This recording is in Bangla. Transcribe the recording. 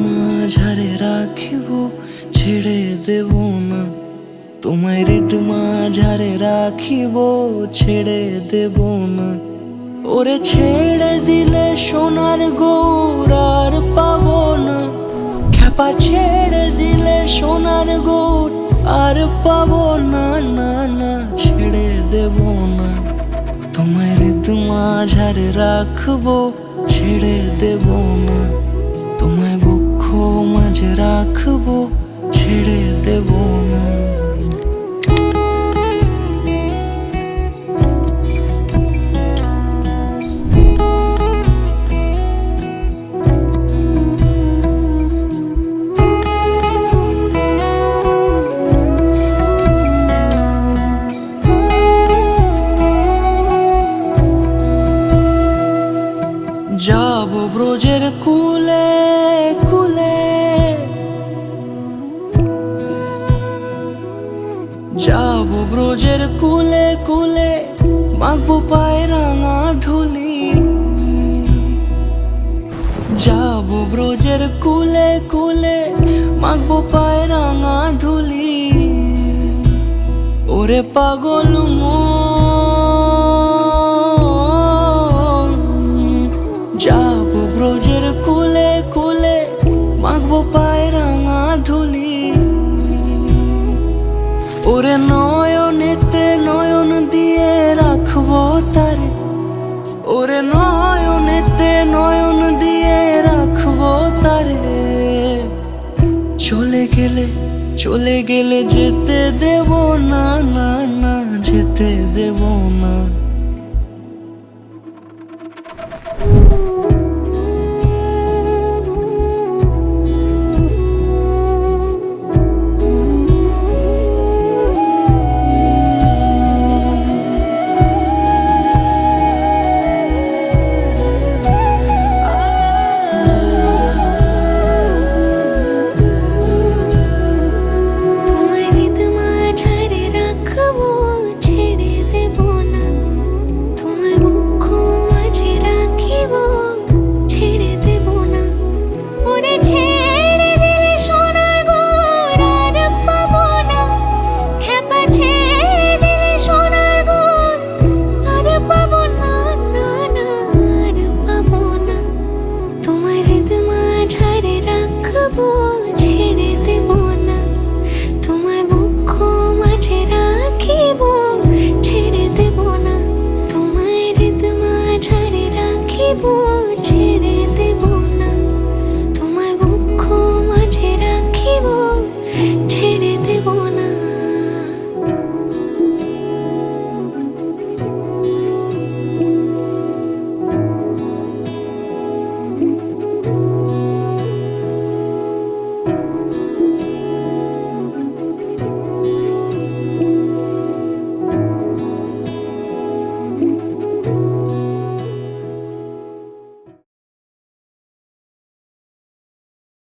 মাঝারে রাখিব, ছেড়ে দেব না। তোমায় হৃদ মাঝারে রাখিব, ছেড়ে দেব না। ওরে ছেড়ে দিলে সোনার গৌর আর পাবো না। খ্যাপা ছেড়ে দিলে সোনার গৌর আর পাবো না, না না, ছেড়ে দেব না। তোমায় হৃদ মাঝারে রাখবো, ছেড়ে দেব না। তোমায় বক্ষ মাঝে রাখবো, ছেড়ে দেব না। যাব ব্রজের কুলে কুলে, যাব ব্রজের কুলে কুলে, মাখবো পায়ে রাঙা ধুলি। যাব ব্রজের কুলে কুলে, মাখবো পায়ে রাঙা ধুলি। ওরে পাগল যাব ব্রজের কুলে কুলে, মাখবো পায়ে রাঙা ধুলি। ওরে নয়নেতে নয়ন দিয়ে রাখবো তারে, ওরে নয়নেতে নয়ন দিয়ে রাখবো তারে। চলে গেলে যেতে দেব না, না না, যেতে দেব না।